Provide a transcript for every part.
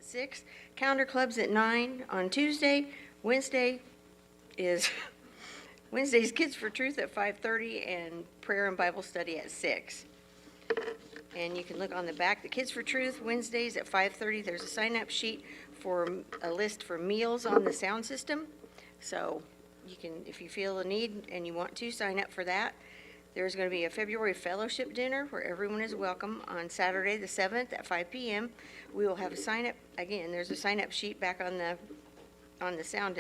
at 6, calendar clubs at 9 on Tuesday. Wednesday's Kids for Truth at 5:30 and prayer and Bible study at 6. And you can look on the back, the Kids for Truth, Wednesdays at 5:30. There's a sign-up sheet for a list for meals on the sound system. So you can, if you feel a need and you want to, sign up for that. There's going to be a February fellowship dinner where everyone is welcome on Saturday the 7th at 5 p.m. We will have a sign-up, again, there's a sign-up sheet back on the sound,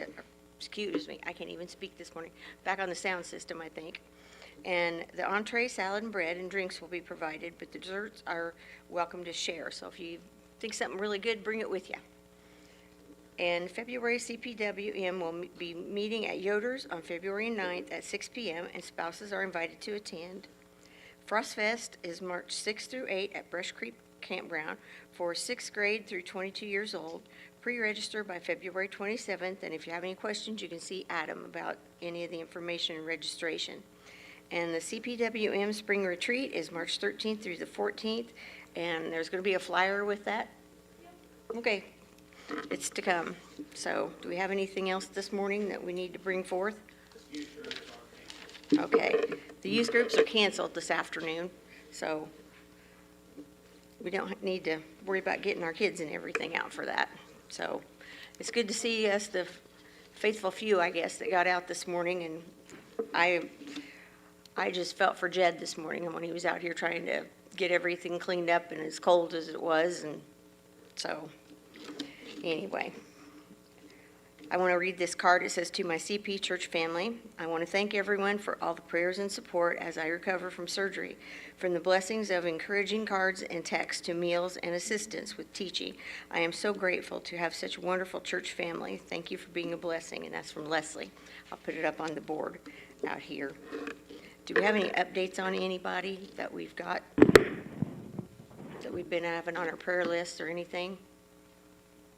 excuse me, I can't even speak this morning, back on the sound system, I think. And the entree, salad, and bread and drinks will be provided, but the desserts are welcome to share. So if you think something really good, bring it with you. And February CPWM will be meeting at Yoder's on February 9th at 6 p.m. and spouses are invited to attend. Frost Fest is March 6th through 8 at Brush Creek Campground for 6th grade through 22 years old. Pre-register by February 27th, and if you have any questions, you can see Adam about any of the information and registration. And the CPWM Spring Retreat is March 13th through the 14th, and there's going to be a flyer with that. Okay. It's to come. So, do we have anything else this morning that we need to bring forth? Okay. The youth groups are canceled this afternoon, so we don't need to worry about getting our kids and everything out for that. So, it's good to see us, the faithful few, I guess, that got out this morning. And I just felt for Jed this morning when he was out here trying to get everything cleaned up and as cold as it was. And so, anyway, I want to read this card. It says, "To my CP church family, I want to thank everyone for all the prayers and support as I recover from surgery. From the blessings of encouraging cards and texts to meals and assistance with teaching, I am so grateful to have such a wonderful church family. Thank you for being a blessing." And that's from Leslie. I'll put it up on the board out here. Do we have any updates on anybody that we've got, that we've been having on our prayer list or anything?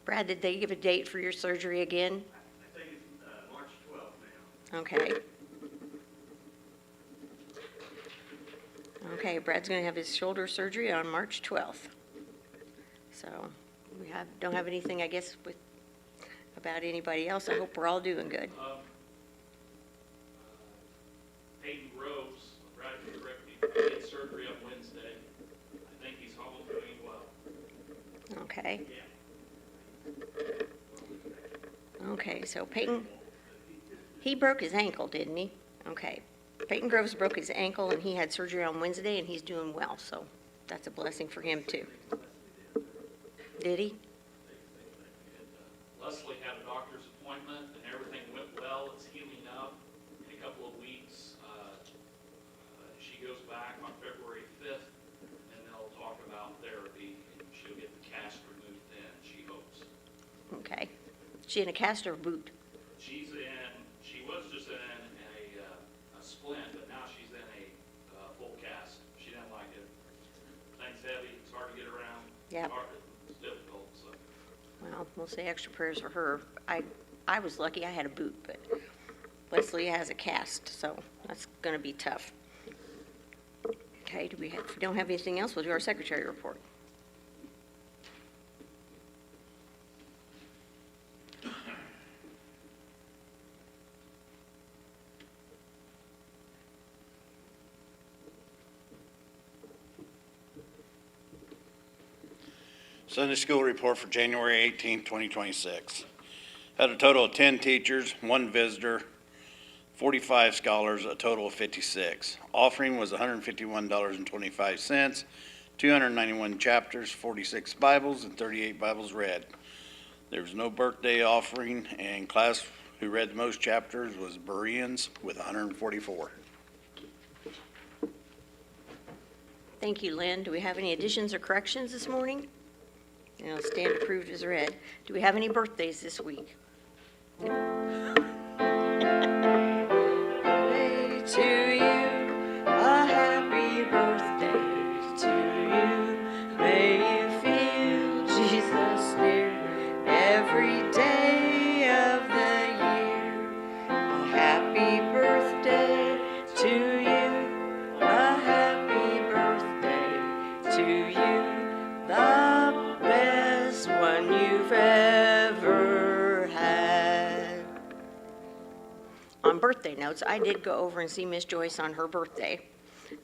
Brad, did they give a date for your surgery again? I think it's March 12th now. Okay. Okay, Brad's going to have his shoulder surgery on March 12th. So we don't have anything, I guess, about anybody else. I hope we're all doing good. Peyton Groves, Brad can correct me, he had surgery on Wednesday. I think he's home doing well. Okay. Yeah. Okay, so Peyton, he broke his ankle, didn't he? Okay. Peyton Groves broke his ankle, and he had surgery on Wednesday, and he's doing well, so that's a blessing for him, too. Did he? Leslie had a doctor's appointment, and everything went well. It's healing up. In a couple of weeks, she goes back on February 5th, and they'll talk about therapy, and she'll get the cast removed then, she hopes. Okay. She in a cast or boot? She was just in a splint, but now she's in a full cast. She didn't like it. Thing's heavy, it's hard to get around. Yep. It's difficult, so. Well, we'll say extra prayers for her. I was lucky I had a boot, but Leslie has a cast, so that's going to be tough. Okay, if we don't have anything else, we'll do our secretary report. Sunday school report for January 18, 2026. Had a total of 10 teachers, 1 visitor, 45 scholars, a total of 56. Offering was $151.25, 291 chapters, 46 Bibles, and 38 Bibles read. There was no birthday offering, and class who read the most chapters was Bereans with 144. Thank you, Lynn. Do we have any additions or corrections this morning? And it'll stand approved as read. Do we have any birthdays this week? Birthday to you, a happy birthday to you. May you feel Jesus near every day of the year. A happy birthday to you, a happy birthday to you. The best one you've birthday notes. I did go over and see Miss Joyce on her birthday,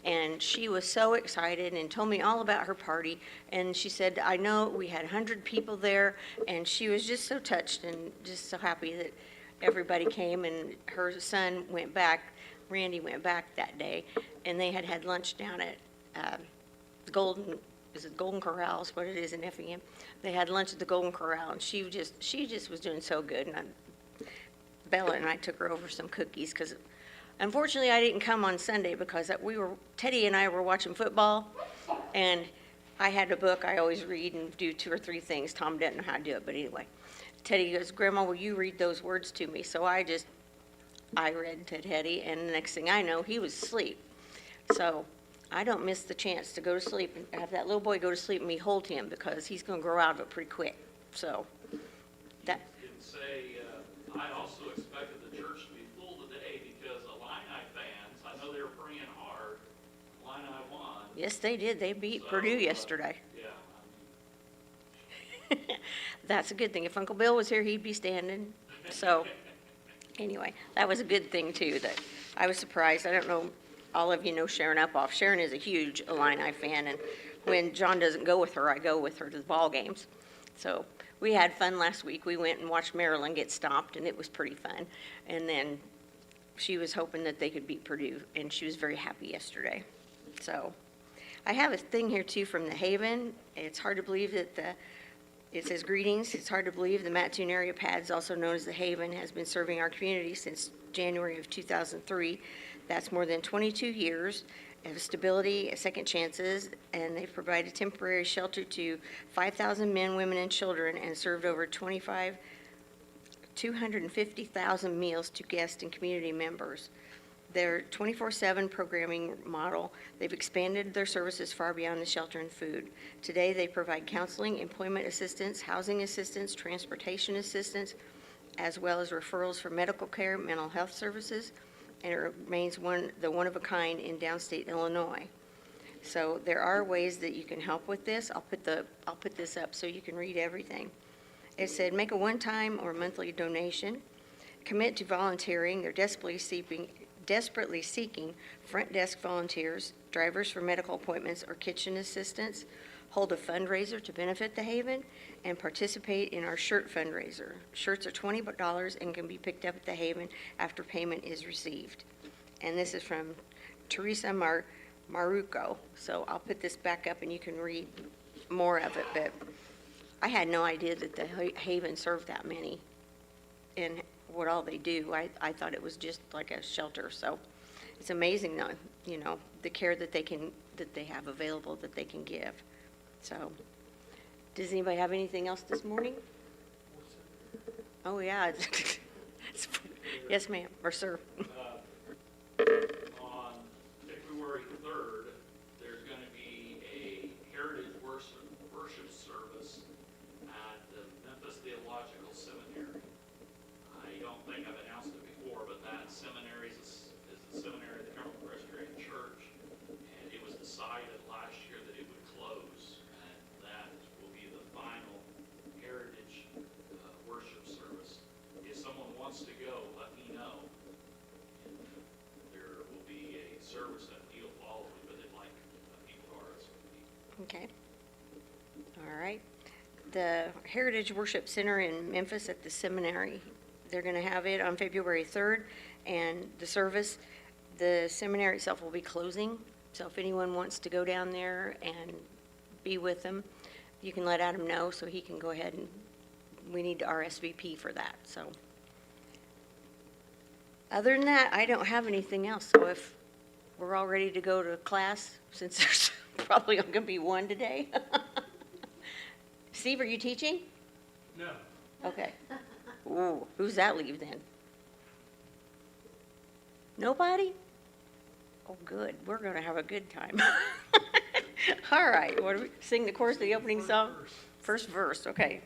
and she was so excited and told me all about her party. And she said, I know we had 100 people there, and she was just so touched and just so happy that everybody came. And her son went back, Randy went back that day, and they had had lunch down at the Golden, is it Golden Corral is what it is in Effingham. They had lunch at the Golden Corral, and she just was doing so good. And Bella and I took her over some cookies, because unfortunately I didn't come on Sunday because Teddy and I were watching football, and I had a book I always read and do 2 or 3 things. Tom didn't know how to do it, but anyway. Teddy goes, Grandma, will you read those words to me? So I read to Teddy, and the next thing I know, he was asleep. So I don't miss the chance to go to sleep and have that little boy go to sleep and me hold him, because he's going to grow out of it pretty quick. So that, Didn't say, I also expected the church to be full today because Illini fans, I know they were praying hard. Illini won. yes, they did. They beat So, Purdue yesterday. Yeah, That's a good thing. If Uncle Bill was here, he'd be standing. So anyway, that was a good thing too, that I was surprised. I don't know, all of you know Sharon Upoff. Sharon is a huge Illini fan, and when John doesn't go with her, I go with her to the ball games. So we had fun last week. We went and watched Maryland get stomped, and it was pretty fun. And then she was hoping that they could beat Purdue, and she was very happy yesterday. So I have a thing here too from the Haven. It's hard to believe that it says, greetings. It's hard to believe the Mattoon area PADS, also known as the Haven, has been serving our community since January of 2003. That's more than 22 years of stability, second chances, and they've provided temporary shelter to 5,000 men, women, and children, and served over 250,000 meals to guests and community members. Their 24/7 programming model, they've expanded their services far beyond the shelter and food. Today, they provide counseling, employment assistance, housing assistance, transportation assistance, as well as referrals for medical care, mental health services, and it remains the one of a kind in downstate Illinois. So there are ways that you can help with this. I'll put this up so you can read everything. It said, make a one-time or monthly donation, commit to volunteering. They're desperately seeking front desk volunteers, drivers for medical appointments or kitchen assistants, hold a fundraiser to benefit the Haven, and participate in our shirt fundraiser. Shirts are $20 and can be picked up at the Haven after payment is received. And this is from Teresa Maruco. So I'll put this back up and you can read more of it, but I had no idea that the Haven served that many and what all they do. I thought it was just like a shelter. So it's amazing, though, the care that they have available that they can give. So, does anybody have anything else this morning? Oh, yeah. Yes, ma'am, or sir. On February 3rd, there's going to be a heritage worship service at the Memphis Theological Seminary. I don't think I've announced it before, but that seminary is the seminary of the Cumberland Presbyterian Church, and it was decided last year that it would close, and that will be the final heritage worship service. If someone wants to go, let me know. And there will be a service that you'll follow, but they'd like people to RSVP. Okay. All right. The Heritage Worship Center in Memphis at the seminary, they're going to have it on February 3rd, and the seminary itself will be closing. So if anyone wants to go down there and be with them, you can let Adam know so he can go ahead, and we need to RSVP for that. So other than that, I don't have anything else. So if we're all ready to go to class, since there's probably going to be one today. Steve, are you teaching? No. Okay. Ooh, who's that leave then? Nobody? Oh, good. We're going to have a good time. All right. What do we sing the chorus of the opening song? First verse. Okay.